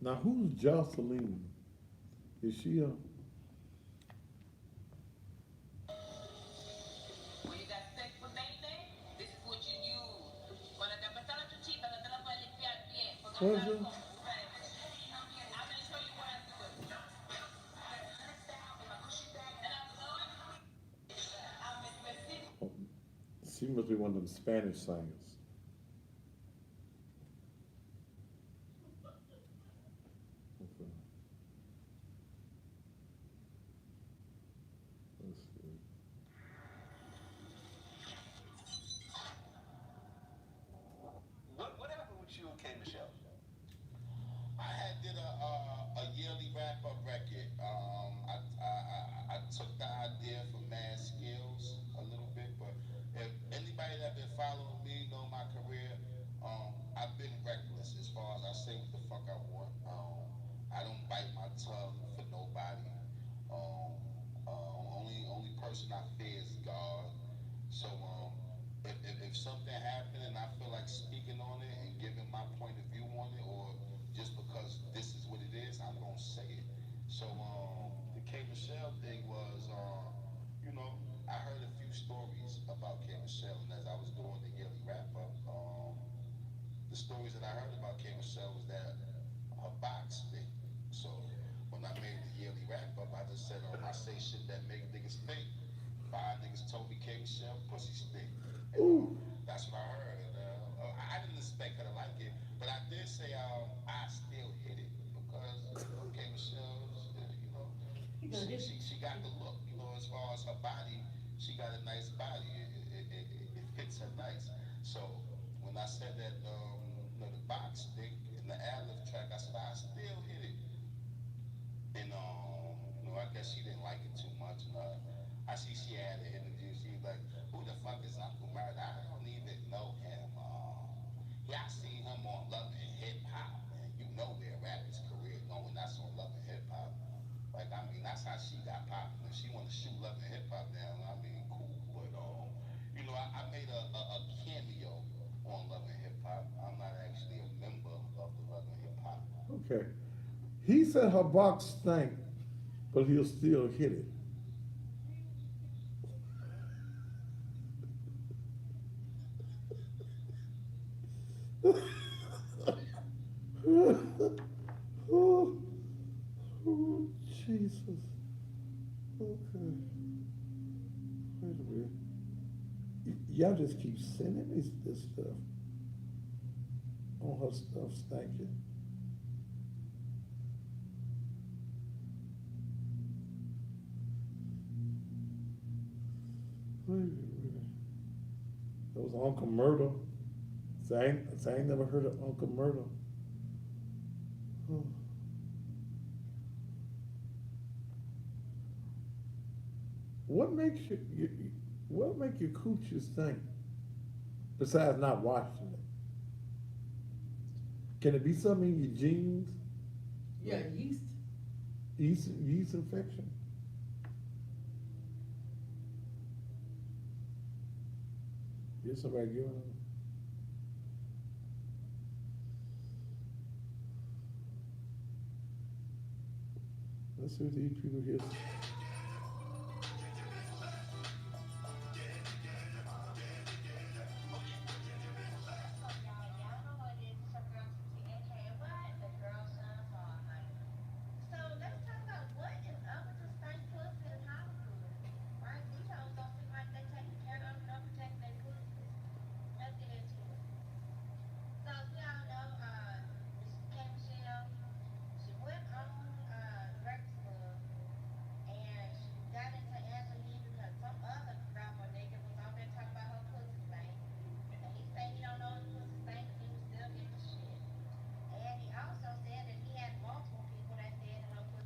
Now, who's Jocelyn? Is she a? What is it? Oh, she must be one of them Spanish singers. Okay, let's see. What happened with you and K Michelle? I had did a yearly wrap up record. I took the idea from Mad Skills a little bit, but if anybody that been following me know my career, I've been reckless as far as I say what the fuck I want. I don't bite my tongue for nobody. Um, only person I fear is God. So if something happened and I feel like speaking on it and giving my point of view on it, or just because this is what it is, I'm gonna say it. So the K Michelle thing was, you know, I heard a few stories about K Michelle, and as I was doing the yearly wrap up, the stories that I heard about K Michelle was that her box thing. So when I made the yearly wrap up, I just said, I say shit that make niggas think. Five niggas told me K Michelle pussy stink. And Ooh, that's what I heard. And I didn't expect her to like it, but I did say I still hit it because K Michelle, she got the look. You know, as far as her body, she got a nice body. It fits her nice. So when I said that, the box thing in the ad lib track, I said I still hit it. And I guess she didn't like it too much. And I see she had an interview. She was like, "Who the fuck is Uncle Murder? I don't even know him. Yeah, I seen him on Love and Hip Hop, and you know where rappers' career going. That's on Love and Hip Hop. Like, I mean, that's how she got popular. She want to shoot Love and Hip Hop down. I mean, cool. But I made a cameo on Love and Hip Hop. I'm not actually a member of the Love and Hip Hop. okay. He said her box stank, but he'll still hit it. Oh, oh, Jesus. Okay. Wait a minute. Y'all just keep sending me this stuff on her stuff stinking. Wait a minute. That was Uncle Murder. So I ain't never heard of Uncle Murder. Oh. What makes what make your coochies stink besides not washing it? Can it be something in your genes? Yeah, Like yeast. yeast infection? Get somebody giving them. Let's see what these people here.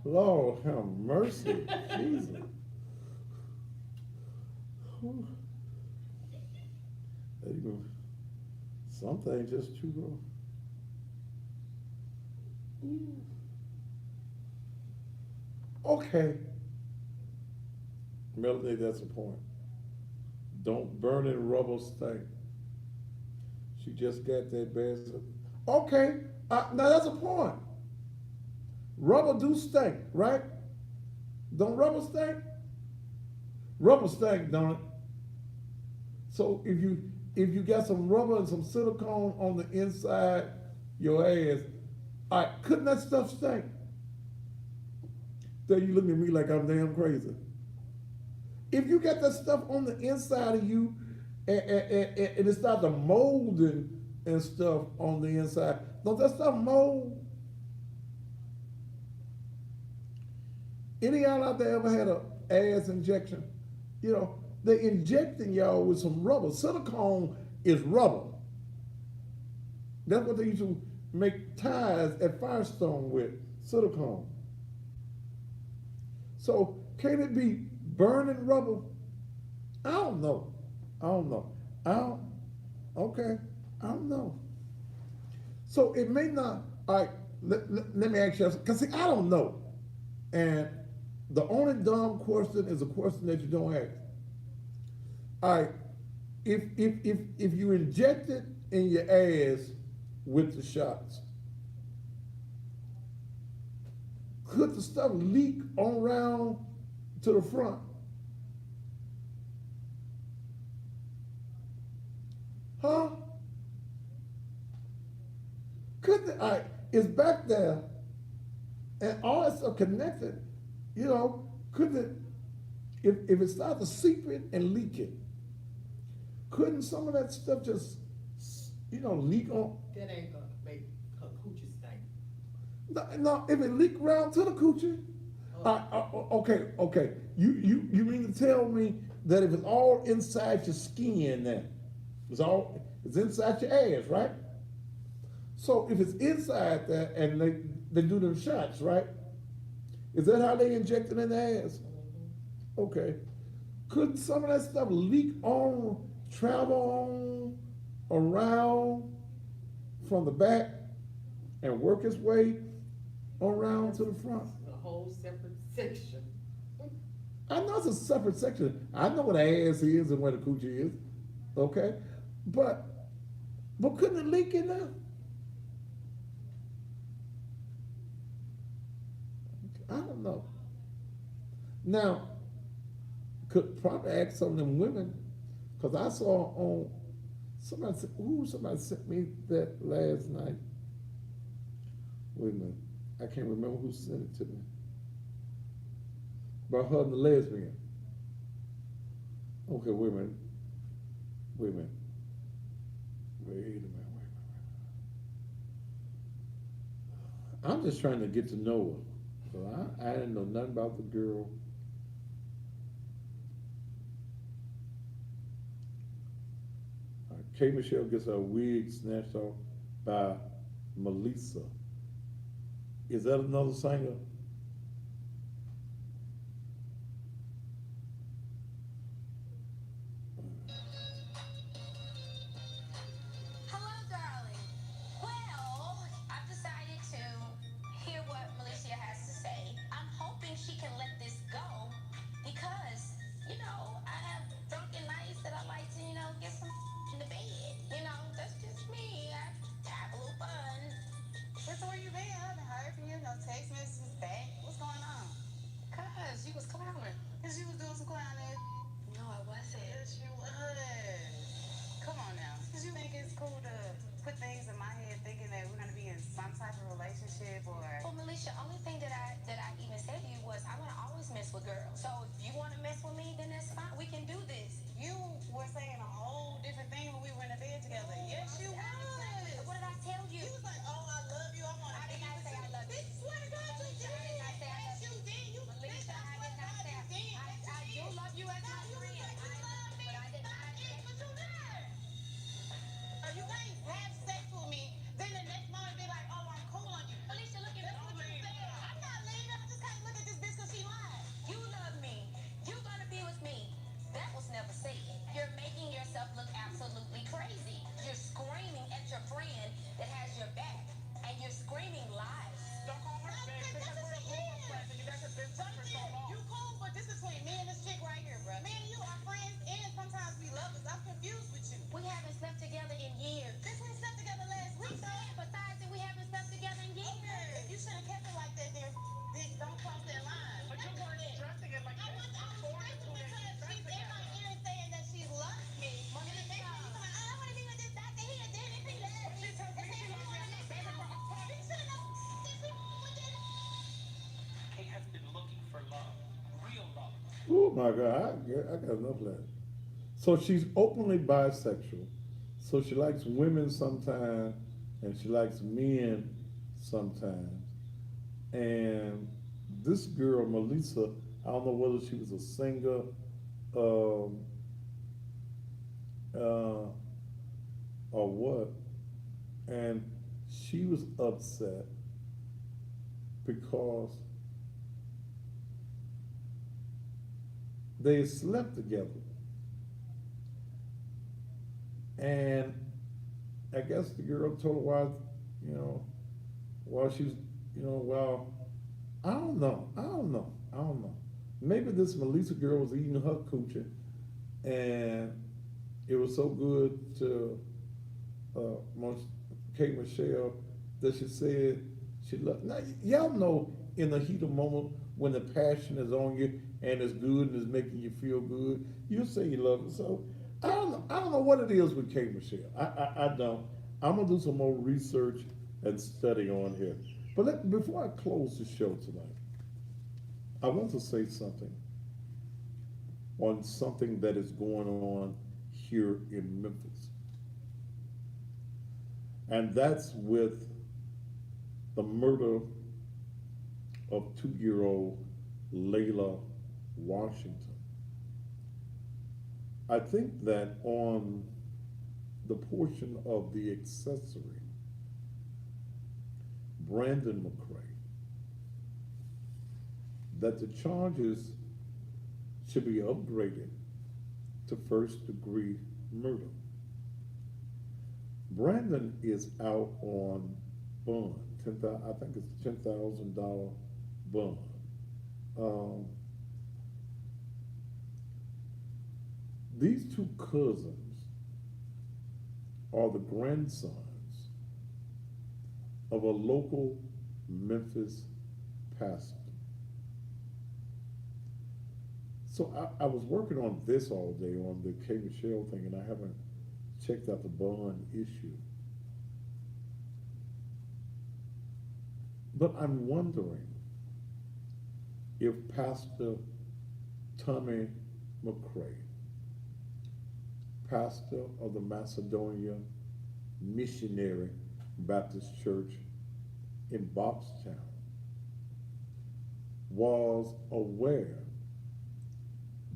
Lord have mercy, Jesus. Whew. Even some things just too grown. Okay, Melody, that's a point. Don't burn in rubble stank. She just got that bad. Okay, now that's a point. Rubber do stink, right? Don't rubber stink? Rubber stink, don't it? So if you got some rubber and some silicone on the inside your ass, all right, couldn't that stuff stink? Then you looking at me like I'm damn crazy. If you got that stuff on the inside of you and it starts to molding and stuff on the inside, don't that stuff mold? Any y'all out there ever had a ass injection? You know, they injecting y'all with some rubber. Silicone is rubber. That's what they used to make ties at Firestone with, silicone. So can it be burning rubber? I don't know. I don't know. I don't, okay, I don't know. So it may not, all right, let me ask you, because see, I don't know. And the only dumb question is a question that you don't ask. All right, if you inject it in your ass with the shots, could the stuff leak on around to the front? Huh? Could the, all right, it's back there and all that stuff connected, you know, could it, if it started to seep it and leak it, couldn't some of that stuff just, you know, leak on? That ain't gonna make her coochie stink. No, no, if it leak around to the coochie, okay. You mean to tell me that if it's all inside your skin, then it's inside your ass, right? So if it's inside there and they do them shots, right? Is that how they inject it in the ass? Okay. Could some of that stuff leak on, travel on, around from the back and work its way around to the front? A whole separate section. I know it's a separate section. I know what the ass is and where the coochie is. Okay? But couldn't it leak in there? I don't know. Now, could probably ask some of them women, because I saw on somebody sent me that last night. Wait a minute. I can't remember who sent it to me. About her and the lesbian. Okay, wait a minute. Wait a minute. I'm just trying to get to know her. So I didn't know nothing about the girl. K. Michelle gets her wig snatched off by Melissa. Is that another singer? Hello, darling. Well, I've decided to hear what Militia has to say. I'm hoping she can let this go because, I have drunken nights that I like to, get some in the bed. That's just me. I have a little fun. So where you been? I haven't heard from you. No text messages back. What's going on? Cause you was clowning. Cause you was doing some clowning. No, I wasn't. Yes, you was. Come on now. Cause you think it's cool to put things in my head thinking that we're gonna be in some type of relationship or. Well, Militia, only thing that I even said to you was I want to always mess with girls. So if you want to mess with me, then that's fine. We can do this. You were saying a whole different thing when we were in the bed together. Yes, you was. What did I tell you? You was like, oh, I love you. I want to I did not say I love you. Swear to God, you did. I did not say I love you. Yes, you did. You Melissa, I did not say I do love you as my friend. But I did not say. But you lied. Or you can't have sex with me, then the next moment be like, oh, I'm cool on you. Alicia, look at me. That's what you said. I'm not leaving. I just can't look at this bitch because she lied. You love me. You're gonna be with me. That was never said. You're making yourself look absolutely crazy. You're screaming Oh my God, I got enough of that. So she's openly bisexual. So she likes women sometimes, and she likes men sometimes. And this girl, Melissa, I don't know whether she was a singer, um, uh, or what, and she was upset because they slept together. And I guess the girl told her why, you know, while she was, well, I don't know. Maybe this Melissa girl was eating her coochie, and it was so good to Kate Michelle that she said she loved. Now y'all know in the heat of moment when the passion is on you and it's good and it's making you feel good, you say you love it. So I don't know what it is with Kate Michelle. I don't. I'm gonna do some more research and study on here. But before I close the show tonight, I want to say something on something that is going on here in Memphis. And that's with the murder of 2-year-old Layla Washington. I think that on the portion of the accessory, Brandon McCray, that the charges should be upgraded to first degree murder. Brandon is out on bond. I think it's $10,000 bond. Um, these two cousins are the grandsons of a local Memphis pastor. So I was working on this all day on the K. Michelle thing, and I haven't checked out the bond issue. But I'm wondering if Pastor Tommy McCray, pastor of the Macedonia Missionary Baptist Church in Bobstown, was aware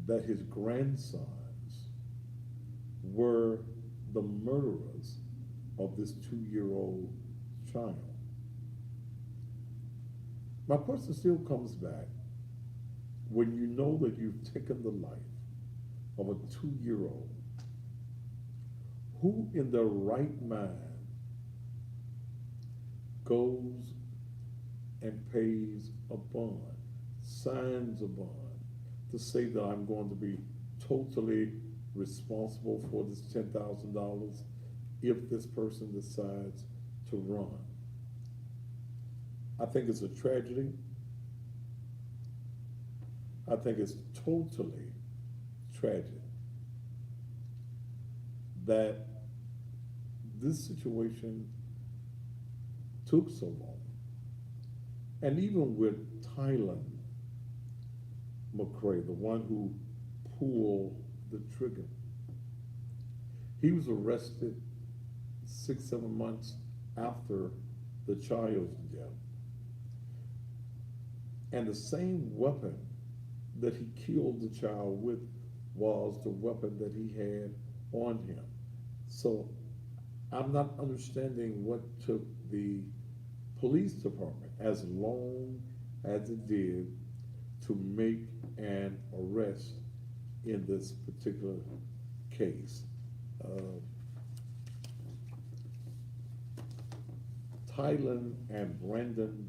that his grandsons were the murderers of this 2-year-old child. My question still comes back, when you know that you've taken the life of a 2-year-old, who in their right mind goes and pays a bond, signs a bond, to say that I'm going to be totally responsible for this $10,000 if this person decides to run? I think it's a tragedy. I think it's totally tragic that this situation took so long. And even with Tylen McCray, the one who pulled the trigger, he was arrested 6-7 months after the child's death. And the same weapon that he killed the child with was the weapon that he had on him. So I'm not understanding what took the police department as long as it did to make an arrest in this particular case. Tylen and Brandon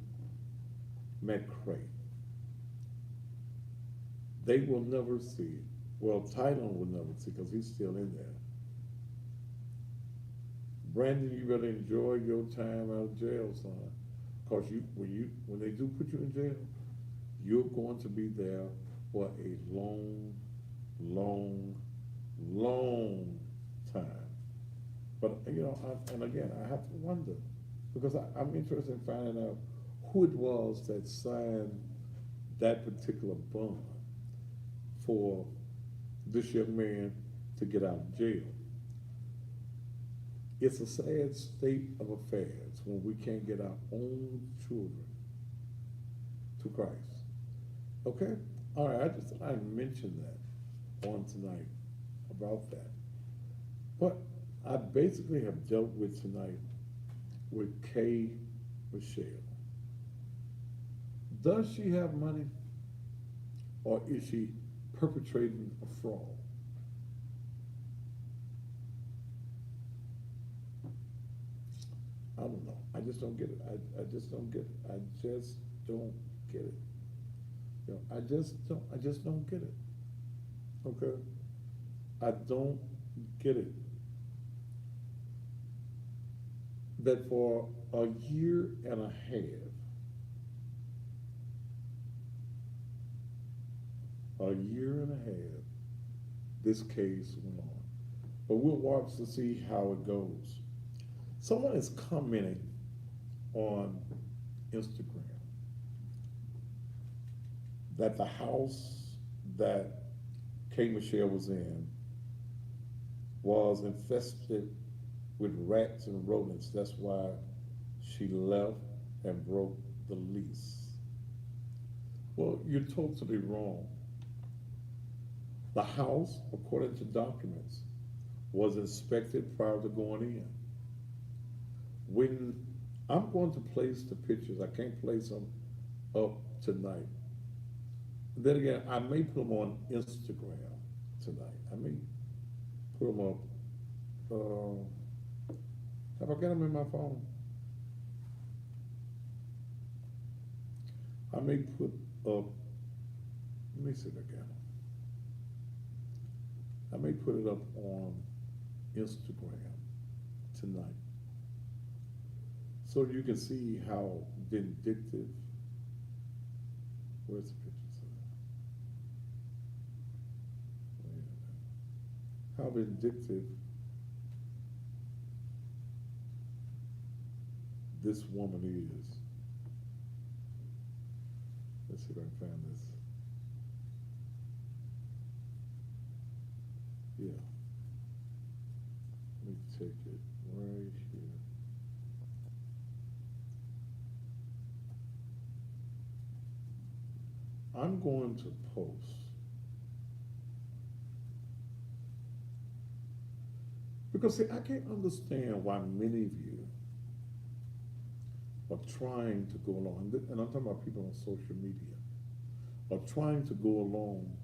McCray, they will never see, well, Tylen will never see because he's still in there. Brandon, you better enjoy your time out of jail, son. Because when they do put you in jail, you're going to be there for a long, long, long time. But and again, I have to wonder, because I'm interested in finding out who it was that signed that particular bond for this young man to get out of jail. It's a sad state of affairs when we can't get our own children to Christ. Okay? All right, I mentioned that on tonight about that. But I basically have dealt with tonight with Kay Michelle. Does she have money, or is she perpetrating a fraud? I don't know. I just don't get it. I just don't get it. I just don't get it. You know, I just don't get it. Okay? I don't get it. That for a year and a half, this case went on. But we'll watch to see how it goes. Someone is commenting on Instagram that the house that Kay Michelle was in was infested with rats and rodents. That's why she left and broke the lease. Well, you're totally wrong. The house, according to documents, was inspected prior to going in. When I'm going to place the pictures, I can't place them up tonight. Then again, I may put them on Instagram tonight. I may put them up. Have I got them in my phone? I may put up, let me see if I got them. I may put it up on Instagram tonight, so you can see how vindictive, where's the pictures of that? How vindictive this woman is. Let's see if I can find this. Yeah. Let me take it right here. I'm going to post because see, I can't understand why many of you are trying to go along, and I'm talking about people on social media, are trying to go along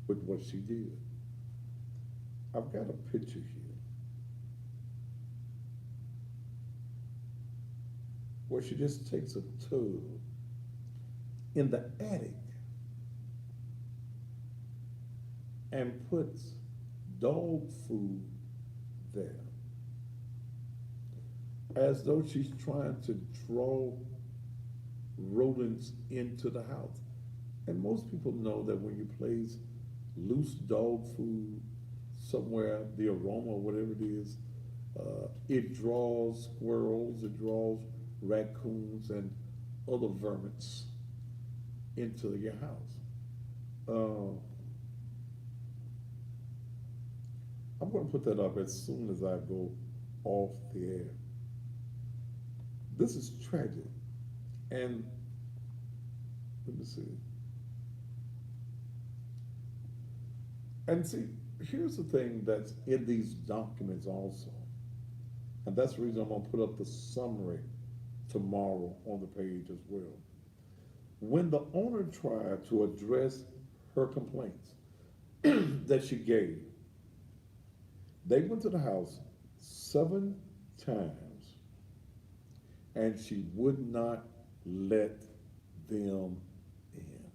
with what she did. I've got a picture here where she just takes a tub in the attic and puts dog food there, as though she's trying to draw rodents into the house. And most people know that when you place loose dog food somewhere, the aroma, whatever it is, it draws squirrels, it draws raccoons and other vermins into your house. I'm going to put that up as soon as I go off the air. This is tragic. And let me see. And see, here's the thing that's in these documents also. And that's the reason I'm going to put up the summary tomorrow on the page as well. When the owner tried to address her complaints that she gave, they went to the house 7 times and she would not let them in.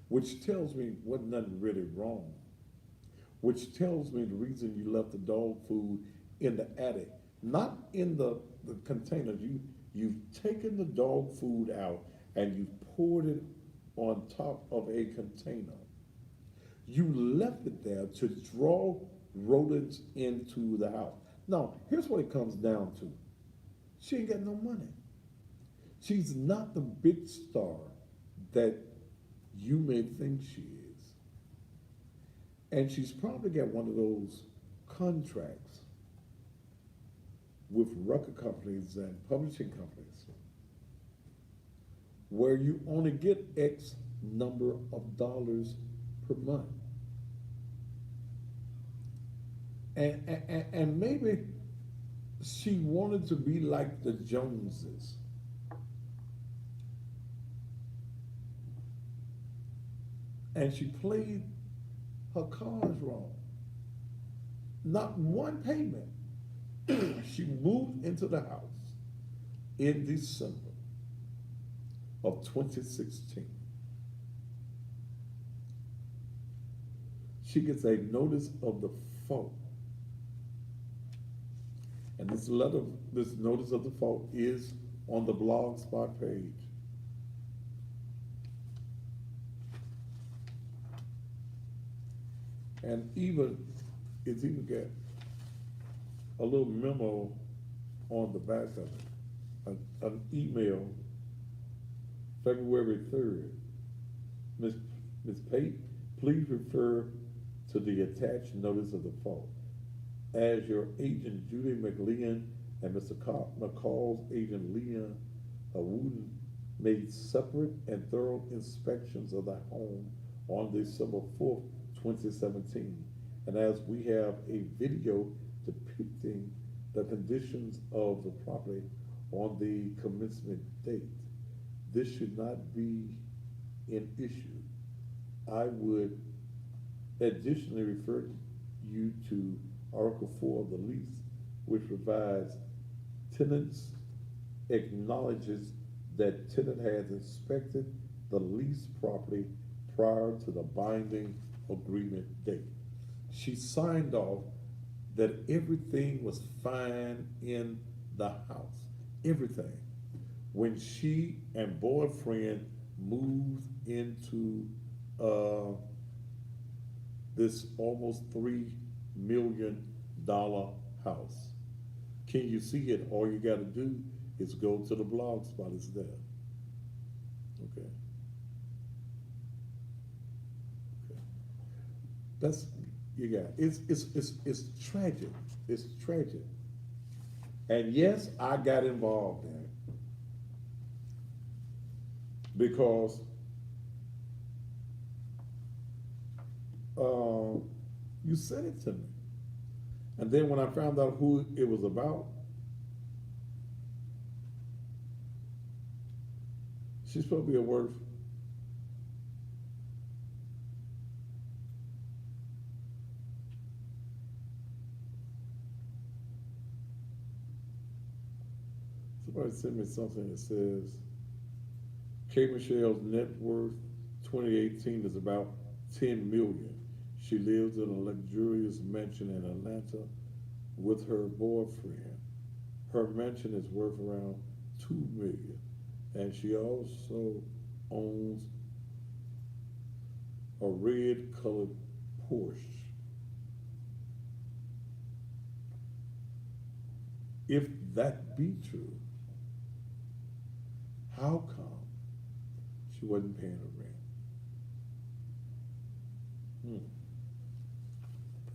Which tells me wasn't nothing really wrong. Which tells me the reason you left the dog food in the attic, not in the containers. You've taken the dog food out and you've poured it on top of a container. You left it there to draw rodents into the house. Now, here's what it comes down to. She ain't got no money. She's not the big star that you may think she is. And she's probably got one of those contracts with record companies and publishing companies where you only get X number of dollars per month. And maybe she wanted to be like the Joneses. And she played her cards wrong. Not one payment. She moved into the house in December of 2016. She gets a notice of default. And this notice of default is on the Blogspot page. And it's even got a little memo on the back of it, an email, February 3rd. Ms. Pate, please refer to the attached notice of default. As your agent Judy McLean and Mr. McCall's agent Leah Wooten made separate and thorough inspections of the home on December 4th, 2017. And as we have a video depicting the conditions of the property on the commencement date, this should not be an issue. I would additionally refer you to Article 4 of the lease, which provides tenants acknowledges that tenant has inspected the lease property prior to the binding agreement date. She signed off that everything was fine in the house, everything. When she and boyfriend moved into this almost $3 million house. Can you see it? All you got to do is go to the blog spot. It's there. Okay. Okay. That's you got. It's tragic. It's tragic. And yes, I got involved in it because you sent it to me. And then when I found out who it was about, she's supposed to be a worth. Somebody sent me something that says K. Michelle's net worth 2018 is about 10 million. She lives in a luxurious mansion in Atlanta with her boyfriend. Her mansion is worth around 2 million. And she also owns a red colored Porsche. If that be true, how come she wasn't paying her rent?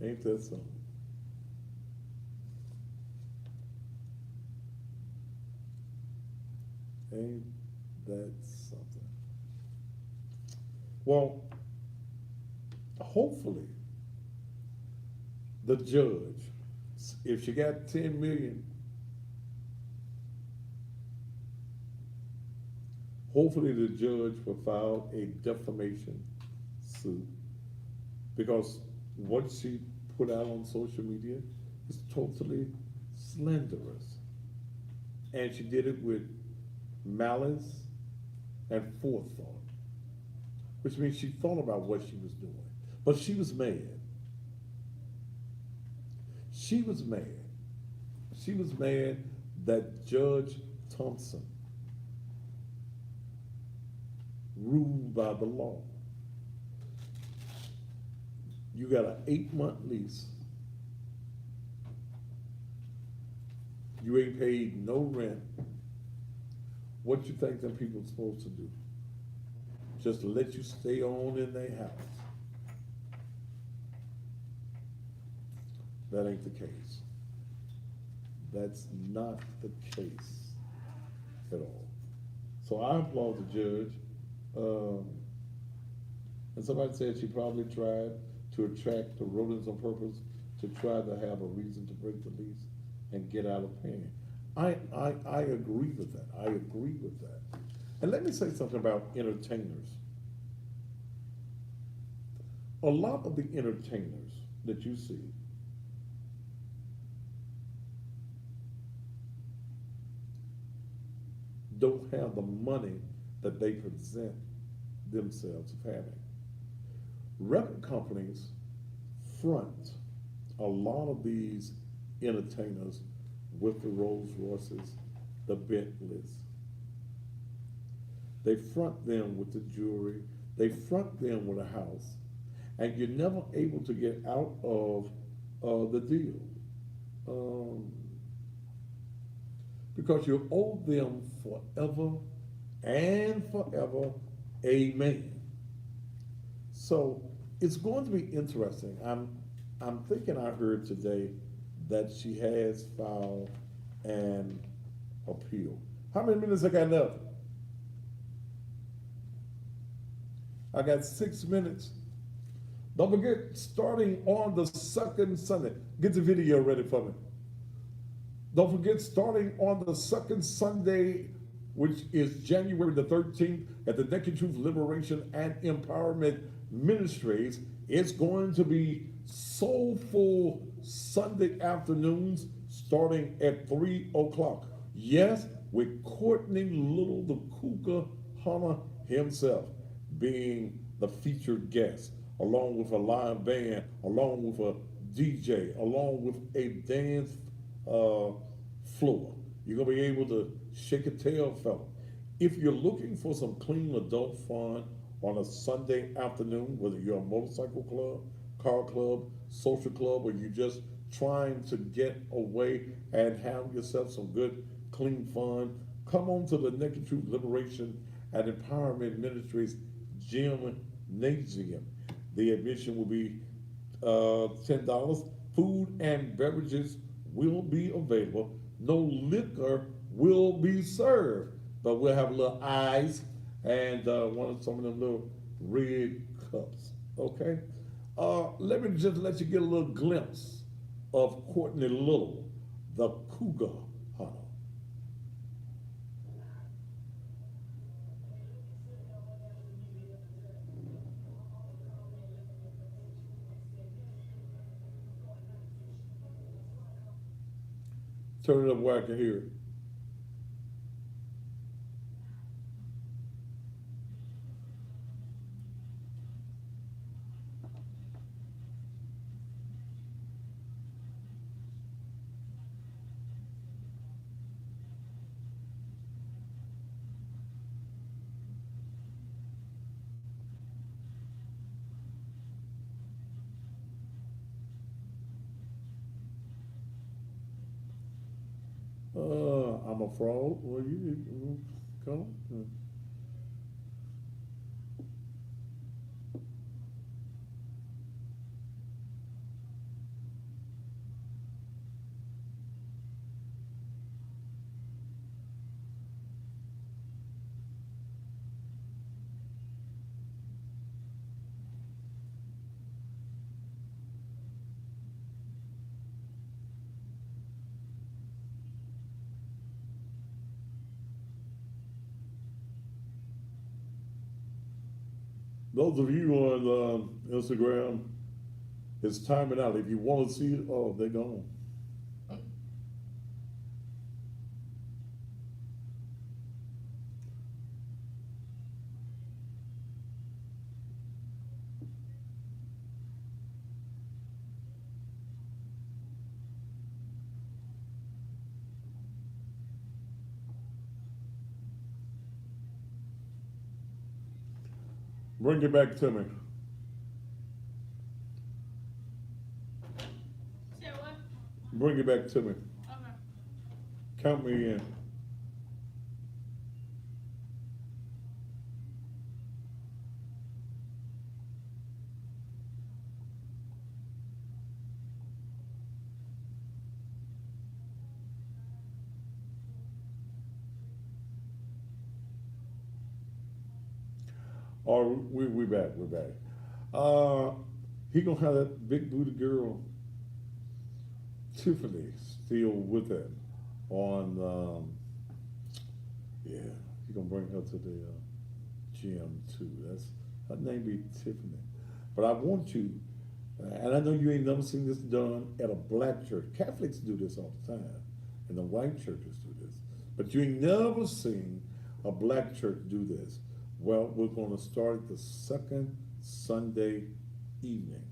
Ain't that something? Ain't that something? Well, hopefully, the judge, if she got 10 million, hopefully the judge will file a defamation suit, because what she put out on social media is totally slanderous. And she did it with malice and forethought, which means she thought about what she was doing. But she was mad. She was mad. She was mad that Judge Thompson ruled by the law. You got an 8-month lease. You ain't paid no rent. What you think them people supposed to do? just to let you stay on in their house. That ain't the case. That's not the case at all. So I applaud the judge. And somebody said she probably tried to attract the rodents on purpose to try to have a reason to break the lease and get out of paying. I agree with that. I agree with that. And let me say something about entertainers. A lot of the entertainers that you see don't have the money that they present themselves of having. Record companies front a lot of these entertainers with the Rolls Royces, the Bentleys. They front them with the jewelry, they front them with a house, and you're never able to get out of the deal. Because you owe them forever and forever, amen. So it's going to be interesting. I'm thinking I heard today that she has filed an appeal. How many minutes I got left? I got 6 minutes. Don't forget, starting on the second Sunday, get the video ready for me. Don't forget, starting on the second Sunday, which is January the 13th, at the Naked Truth Liberation and Empowerment Ministries, it's going to be soulful Sunday afternoons starting at 3 o'clock. Yes, with Courtney Little, the Cougar Hunter himself, being the featured guest, along with a live band, along with a DJ, along with a dance floor. You're gonna be able to shake a tail, fella. If you're looking for some clean adult fun on a Sunday afternoon, whether you're a motorcycle club, car club, social club, or you're just trying to get away and have yourself some good, clean fun, come on to the Naked Truth Liberation and Empowerment Ministries Gymnasium. The admission will be $10. Food and beverages will be available. No liquor will be served, but we'll have a little ice and some of them little red cups. Okay. Let me just let you get a little glimpse of Courtney Little, the Cougar Hunter. Turn it up where I can hear it. I'm a fraud. Well, you come. Those of you on Instagram, it's timing out. If you want to see it, oh, they're gone. Bring it back to me. Say what? Bring it back to me. Okay. Count me in. Or we back, we're back. He gonna have that big booty girl, Tiffany, still with him on, yeah, he gonna bring her to the gym too. That's, her name be Tiffany. But I want you, and I know you ain't never seen this done at a black church. Catholics do this all the time, and the white churches do this. But you ain't never seen a black church do this. Well, we're gonna start the second Sunday evening.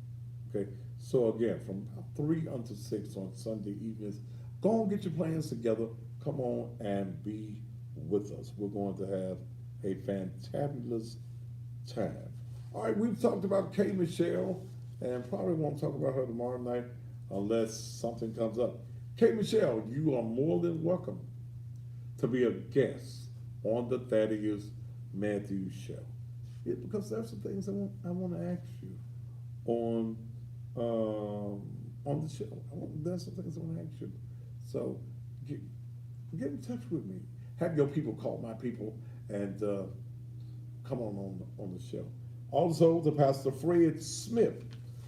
Okay, so again, from 3 until 6 on Sunday evenings, go and get your plans together. Come on and be with us. We're going to have a fantabulous time. All right, we've talked about K. Michelle, and probably won't talk about her tomorrow night unless something comes up. K. Michelle, you are more than welcome to be a guest on the Thaddeus Matthews Show. Yeah, because there's some things I want to ask you on the show. There's some things I want to ask you. So get in touch with me. Have your people call my people and come on the show. Also, the Pastor Fred Smith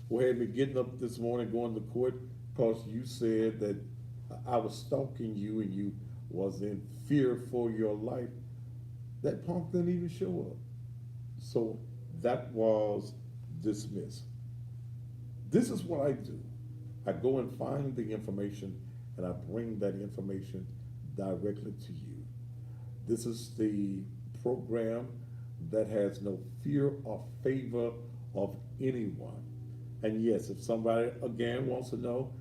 who had me getting up this morning going to court because you said that I was stalking you and you was in fear for your life. That punk didn't even show up. So that was dismissed. This is what I do. I go and find the information and I bring that information directly to you. This is the program that has no fear or favor of anyone. And yes, if somebody again wants to know,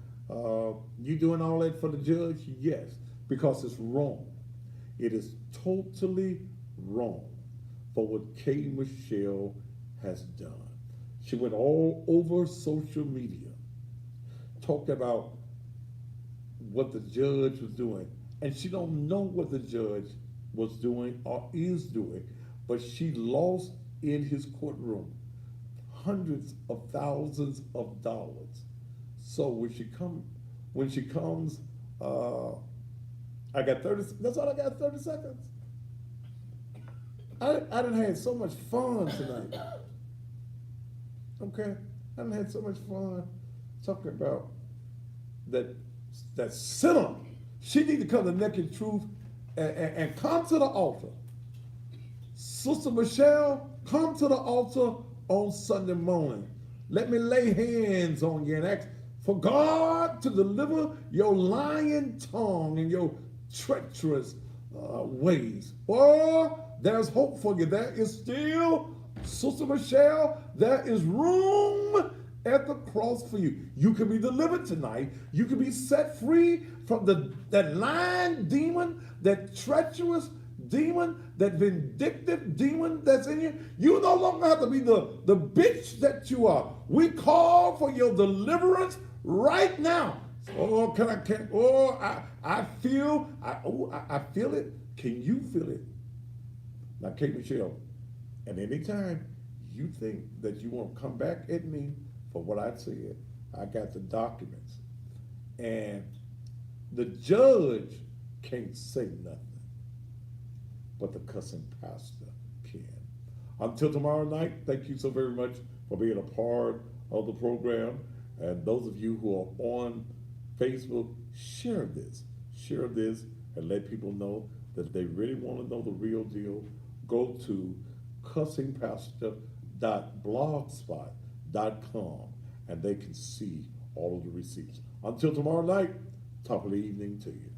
you doing all that for the judge? Yes, because it's wrong. It is totally wrong for what K. Michelle has done. She went all over social media, talked about what the judge was doing, and she don't know what the judge was doing or is doing, but she lost in his courtroom hundreds of thousands of dollars. So when she comes, I got 30. That's all I got. 30 seconds. I done had so much fun tonight. Okay, I done had so much fun talking about that sinner. She need to come to Naked Truth and come to the altar. Sister Michelle, come to the altar on Sunday morning. Let me lay hands on you and ask for God to deliver your lying tongue and your treacherous ways. Or there's hope for you. There is still, Sister Michelle, there is room at the cross for you. You can be delivered tonight. You can be set free from that lying demon, that treacherous demon, that vindictive demon that's in you. You no longer have to be the bitch that you are. We call for your deliverance right now. Oh, I feel it. Can you feel it? Now, Kate Michelle, and anytime you think that you want to come back at me for what I said, I got the documents. And the judge can't say nothing, but the cussing pastor can. Until tomorrow night, thank you so very much for being a part of the program. And those of you who are on Facebook, share this, and let people know that if they really want to know the real deal, go to cussingpastor.blogspot.com and they can see all of the receipts. Until tomorrow night, top of the evening to you.